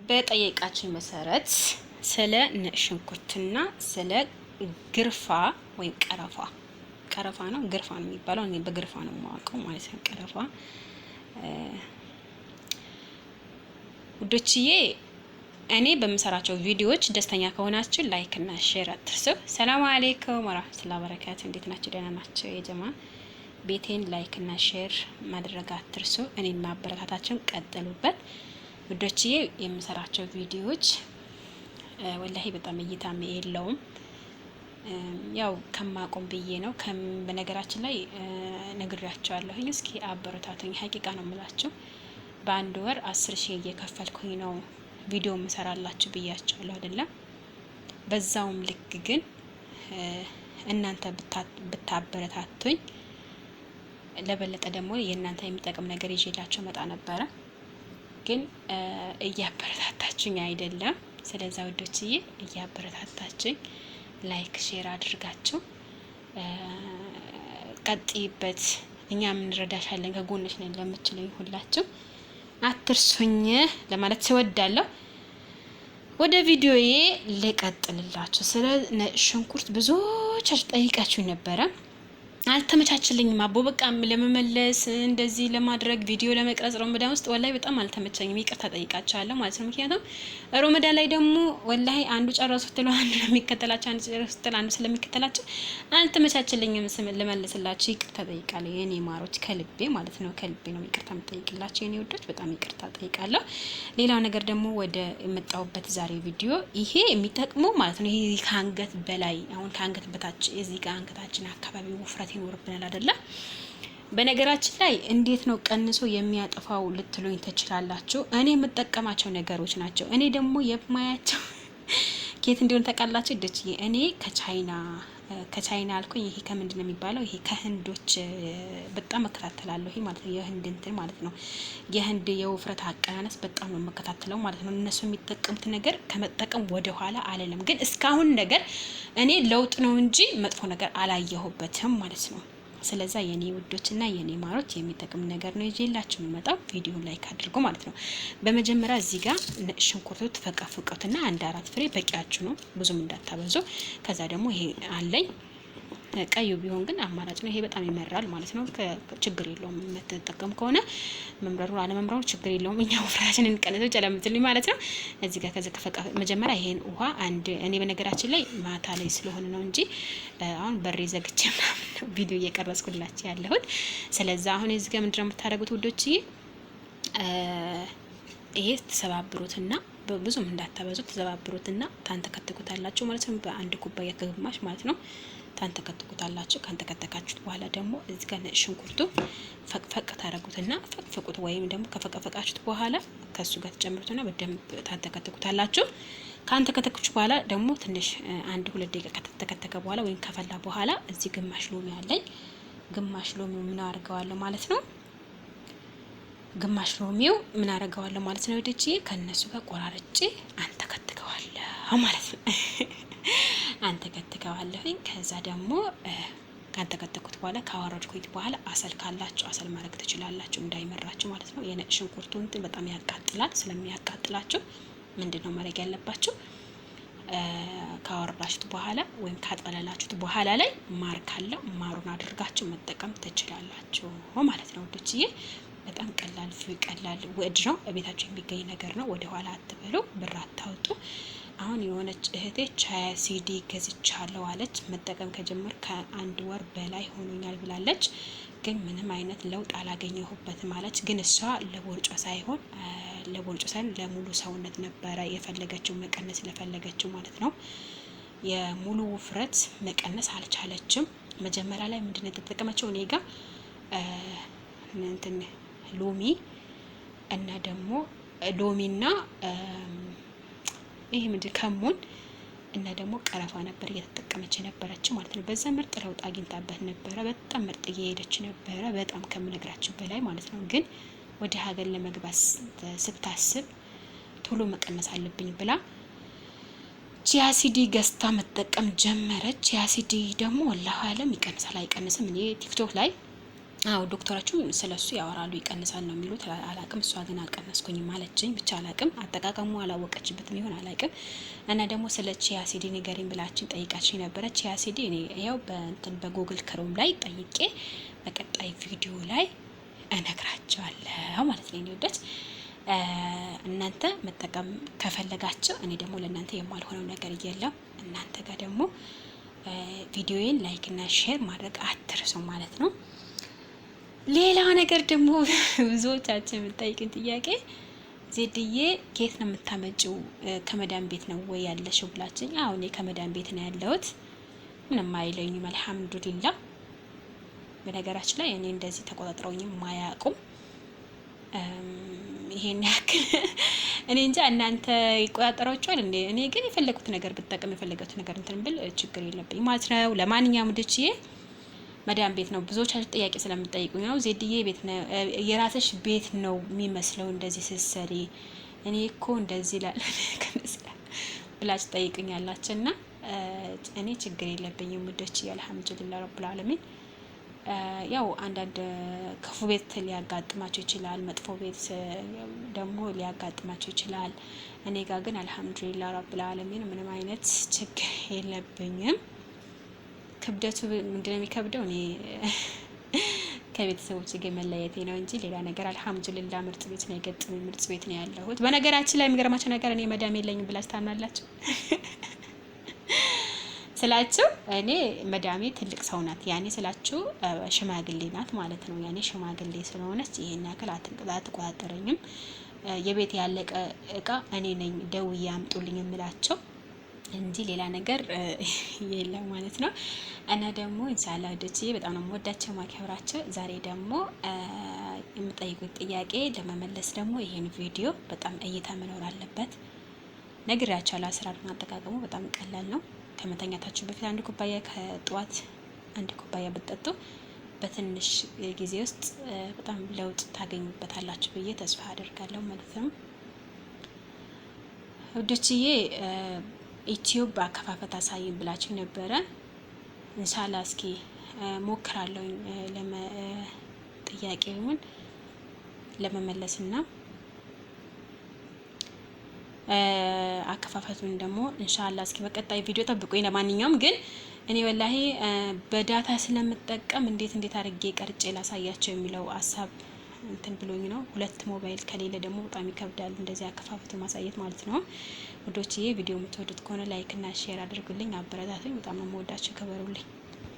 በጠየቃችን መሰረት ስለ ነጭ ሽንኩርትና ስለ ግርፋ ወይም ቀረፋ ነው ግርፋ ነው የሚባለው። እኔ በግርፋ ነው የማውቀው ማለት ነው። ቀረፋ ውዶችዬ፣ እኔ በምሰራቸው ቪዲዮዎች ደስተኛ ከሆናችሁ ላይክ እና ሼር አትርሱ። ሰላም አለይኩም ወራህመቱላሂ ወበረካቱ። እንዴት ናችሁ? ደህና ናችሁ? የጀማ ቤቴን ላይክ እና ሼር ማድረግ አትርሱ። እኔን ማበረታታችሁን ቀጥሉበት ውዶችዬ። የምሰራቸው ቪዲዮዎች ወላሂ በጣም እይታም የለውም፣ ያው ከማቆም ብዬ ነው። በነገራችን ላይ ነግሬያቸዋለሁኝ። እስኪ አበረታቱኝ። ሀቂቃ ነው የምላችሁ። በአንድ ወር 10,000 እየከፈልኩኝ ነው ቪዲዮ ምሰራላችሁ ብያቸዋለሁ አይደለም። በዛውም ልክ ግን እናንተ ብታበረታቱኝ ለበለጠ ደግሞ የእናንተ የሚጠቅም ነገር ይዤላችሁ መጣ ነበረ። ግን እያበረታታችሁኝ አይደለም። ስለዛ ውዶችዬ እያበረታታችሁኝ ላይክ ሼር አድርጋችሁ ቀጥይበት። እኛም እንረዳሻለን፣ ከጎንሽ ነን ለምትሉኝ ሁላችሁ አትርሱኝ ለማለት እወዳለሁ። ወደ ቪዲዮዬ ልቀጥልላችሁ። ስለ ነጭ ሽንኩርት ብዙዎቻችሁ ጠይቃችሁኝ ነበረ። አልተመቻችልኝም አቦ በቃ ለመመለስ እንደዚህ ለማድረግ ቪዲዮ ለመቅረጽ ረመዳን ውስጥ ወላሂ በጣም አልተመቸኝም። ይቅርታ ጠይቃችኋለሁ ማለት ነው። ምክንያቱም ረመዳን ላይ ደግሞ ወላሂ አንዱ ጨረሱት ትሉ አንዱ ለሚከተላችሁ፣ አንዱ ጨረሱት ትሉ አንዱ ስለሚከተላችሁ አልተመቻችልኝም ልመልስላችሁ። ይቅርታ ጠይቃለሁ የኔ ማሮች፣ ከልቤ ማለት ነው። ከልቤ ነው ይቅርታ የምጠይቅላችሁ የኔ ወዶች፣ በጣም ይቅርታ ጠይቃለሁ። ሌላው ነገር ደግሞ ወደ የመጣሁበት ዛሬ ቪዲዮ ይሄ የሚጠቅመው ማለት ነው። ይሄ ከአንገት በላይ አሁን ከአንገት በታች እዚህ ጋር አንገታችን አካባቢ ውፍረት ይኖርብናል አይደለ? በነገራችን ላይ እንዴት ነው ቀንሶ የሚያጠፋው ልትሉኝ ትችላላችሁ። እኔ የምጠቀማቸው ነገሮች ናቸው። እኔ ደግሞ የማያቸው ኬት እንዲሆን ተቃላችሁ እደች። እኔ ከቻይና አልኩኝ። ይሄ ከምንድን ነው የሚባለው? ይሄ ከህንዶች በጣም እከታተላለሁ። ይሄ ማለት ነው የህንድ እንትን ማለት ነው። የህንድ የውፍረት አቀናነስ በጣም ነው የምከታተለው ማለት ነው። እነሱ የሚጠቀሙት ነገር ከመጠቀም ወደ ኋላ አለለም። ግን እስካሁን ነገር እኔ ለውጥ ነው እንጂ መጥፎ ነገር አላየሁበትም ማለት ነው። ስለዛ የኔ ውዶችና የኔ ማሮች የሚጠቅም ነገር ነው ይዤላችሁ የምመጣው። ቪዲዮ ላይክ አድርጉ ማለት ነው። በመጀመሪያ እዚህ ጋር ነጭ ሽንኩርቱ ተፈቀፍቁትና 1-4 ፍሬ በቂያችሁ ነው፣ ብዙም እንዳታበዙ። ከዛ ደግሞ ይሄ አለኝ ቀዩ ቢሆን ግን አማራጭ ነው። ይሄ በጣም ይመራል ማለት ነው። ችግር የለውም የምትጠቀም ከሆነ መምረሩ አለመምረሩ ችግር የለውም። እኛ ወፍራችንን እንቀነሰው ጨለምትልኝ ማለት ነው። እዚህ ጋር ከዛ ከፈቃ መጀመሪያ ይሄን ውሃ እኔ በነገራችን ላይ ማታ ላይ ስለሆነ ነው እንጂ አሁን በሬ ዘግቼ ምናምን ቪዲዮ እየቀረጽኩላችሁ ያለሁት። ስለዚህ አሁን እዚህ ጋር ምንድነው የምታደርጉት ውዶችዬ? ይሄ ተሰባብሩትና ብዙም እንዳታበዙ ተሰባብሩትና ታንተከትኩታላችሁ ማለት ነው። በአንድ ኩባያ ከግማሽ ማለት ነው ታንተከትኩታላችሁ። ካንተከተካችሁት በኋላ ደግሞ እዚህ ጋር ነጭ ሽንኩርቱ ፈቅፈቅ ታረጉትና ፈቅፈቁት፣ ወይም ደግሞ ከፈቀፈቃችሁት በኋላ ከሱ ጋር ተጨምሩትና በደንብ ታንተከትኩታላችሁ። ካንተከተካችሁ በኋላ ደግሞ ትንሽ 1-2 ደቂቃ ከተከተከ በኋላ ወይም ከፈላ በኋላ እዚህ ግማሽ ሎሚ አለኝ። ግማሽ ሎሚው ምን አድርገዋለሁ ማለት ነው። ግማሽ ሎሚው ምን አደርገዋለሁ ማለት ነው ወደጂ ከነሱ ጋር ቆራርጬ አንተከትከዋለሁ ማለት ነው። አንተከትከዋለሁኝ። ከዛ ደግሞ ካንተከተኩት በኋላ ካወረድኩት በኋላ አሰል ካላችሁ አሰል ማድረግ ትችላላችሁ፣ እንዳይመራችሁ ማለት ነው። የነጭ ሽንኩርቱ እንትን በጣም ያቃጥላል። ስለሚያቃጥላችሁ ምንድነው ማድረግ ያለባችሁ? ካወረዳችሁት በኋላ ወይም ካጠለላችሁት በኋላ ላይ ማር ካለው ማሩን አድርጋችሁ መጠቀም ትችላላችሁ ማለት ነው ወዶችዬ። በጣም ቀላል ውድ ነው። በቤታችሁ የሚገኝ ነገር ነው። ወደ ኋላ አትበሉ፣ ብር አታውጡ። አሁን የሆነች እህቴ ቻያ ሲዲ ገዝቻለሁ አለች። መጠቀም ከጀመር ከ1 ወር በላይ ሆኖኛል ብላለች። ግን ምንም አይነት ለውጥ አላገኘሁበትም አለች። ግን እሷ ለቦርጮ ሳይሆን ለሙሉ ሰውነት ነበረ የፈለገችው፣ መቀነስ ለፈለገችው ማለት ነው። የሙሉ ውፍረት መቀነስ አልቻለችም። መጀመሪያ ላይ ምንድነው የተጠቀመችው? እኔ ጋር እንትን ሎሚ እና ደግሞ ሎሚና ይሄ ምንድን ከሙን እና ደግሞ ቀረፋ ነበር እየተጠቀመች የነበረችው ማለት ነው። በዛ ምርጥ ለውጥ አግኝታበት ነበረ። በጣም ምርጥ እየሄደች ነበረ፣ በጣም ከምነግራችሁ በላይ ማለት ነው። ግን ወደ ሀገር ለመግባት ስታስብ ቶሎ መቀነስ አለብኝ ብላ ቺያሲዲ ገዝታ መጠቀም ጀመረች። ቺያሲዲ ደግሞ ወላሂ አለም ይቀንሳል አይቀንስም። እኔ ቲክቶክ ላይ አዎ ዶክተሮቹም ስለሱ ያወራሉ፣ ይቀንሳል ነው የሚሉት። አላቅም፣ እሷ ግን አልቀነስኩኝም አለችኝ። ብቻ አላቅም፣ አጠቃቀሙ አላወቀችበትም ይሆን አላቅም። እና ደግሞ ስለ ቺያ ሲድ ንገሪኝ ብላችን ጠይቃችኝ ነበረ። ቺያ ሲድ እኔ ያው በጉግል ክሮም ላይ ጠይቄ በቀጣይ ቪዲዮ ላይ እነግራቸዋለሁ ማለት ነው። እንዲወደች እናንተ መጠቀም ከፈለጋችሁ እኔ ደግሞ ለእናንተ የማልሆነው ነገር የለም። እናንተ ጋር ደግሞ ቪዲዮዬን ላይክ እና ሼር ማድረግ አትርሱ ማለት ነው። ሌላ ነገር ደግሞ ብዙዎቻችን የምጠይቅን ጥያቄ ዜድዬ ከየት ነው የምታመጪው? ከመዳን ቤት ነው ወይ ያለሽው ብላችኝ። አዎ እኔ ከመዳን ቤት ነው ያለሁት። ምንም አይለኝም አልሐምዱሊላህ። በነገራችን ላይ እኔ እንደዚህ ተቆጣጥረውኝም ማያውቁም። ይሄን ያክል እኔ እንጃ እናንተ ይቆጣጠሯቸዋል እንዴ? እኔ ግን የፈለኩት ነገር ብጠቀም የፈለገቱት ነገር እንትን ብል ችግር የለብኝ ማለት ነው። ለማንኛውም ድችዬ መዳም ቤት ነው ብዙዎቻችሁ ጥያቄ ስለምትጠይቁኝ ነው። ዜድዬ ቤት ነው የራስሽ ቤት ነው የሚመስለው እንደዚህ ስትሰሪ፣ እኔ እኮ እንደዚህ ላል ብላችሁ ጠይቁኝ ያላችሁና እኔ ችግር የለብኝም ውዶች፣ አልሐምዱሊላህ ረብል ዓለሚን። ያው አንዳንድ ክፉ ቤት ሊያጋጥማቸው ይችላል፣ መጥፎ ቤት ደግሞ ሊያጋጥማቸው ይችላል። እኔ ጋር ግን አልሐምዱሊላህ ረብል ዓለሚን ምንም አይነት ችግር የለብኝም። ክብደቱ ምንድነው የሚከብደው? እኔ ከቤተሰቦች ጋር መለየቴ ነው እንጂ ሌላ ነገር አልሐምዱሊላህ ምርጥ ቤት ነው የገጠመኝ፣ ምርጥ ቤት ነው ያለሁት። በነገራችን ላይ የሚገርማቸው ነገር እኔ መዳም የለኝም ብላችሁ ታምናላችሁ ስላችሁ እኔ መዳሜ ትልቅ ሰው ናት። ያኔ ስላችሁ ሽማግሌ ናት ማለት ነው። ያኔ ሽማግሌ ስለሆነች ይሄን ያክል አትቆጣጠረኝም። የቤት ያለቀ እቃ እኔ ነኝ ደውዬ አምጡልኝ የምላቸው እንጂ ሌላ ነገር የለም ማለት ነው። እና ደግሞ ኢንሻአላህ ወደቺ በጣም ነው የምወዳቸው ማከብራቸው። ዛሬ ደግሞ የምጠይቁት ጥያቄ ለመመለስ ደግሞ ይሄን ቪዲዮ በጣም እይታ መኖር አለበት። ነግራችኋለሁ። አሰራሩን አጠቃቀሙ በጣም ቀላል ነው። ከመተኛታችሁ በፊት አንድ ኩባያ ከጧት አንድ ኩባያ ብትጠጡ በትንሽ ጊዜ ውስጥ በጣም ለውጥ ታገኙበታላችሁ ብዬ ተስፋ አደርጋለሁ ማለት ነው። ውዶችዬ ዩቲዩብ በአከፋፈት አሳይን ብላችሁ ነበረ። ኢንሻአላህ እስኪ ሞክራለሁ ጥያቄውን ለመመለስና አከፋፈቱን ደግሞ ኢንሻአላህ እስኪ በቀጣይ ቪዲዮ ጠብቁኝ። ለማንኛውም ግን እኔ ወላሂ በዳታ ስለምጠቀም እንዴት አድርጌ ቀርጬ ላሳያቸው የሚለው ሀሳብ እንትን ብሎኝ ነው። ሁለት ሞባይል ከሌለ ደግሞ በጣም ይከብዳል እንደዚህ አከፋፈቱ ማሳየት ማለት ነው። ውዶችዬ ቪዲዮ የምትወዱት ከሆነ ላይክ እና ሼር አድርጉልኝ፣ አበረታቱኝ። በጣም ነው የምወዳችሁ፣ ከበሩልኝ።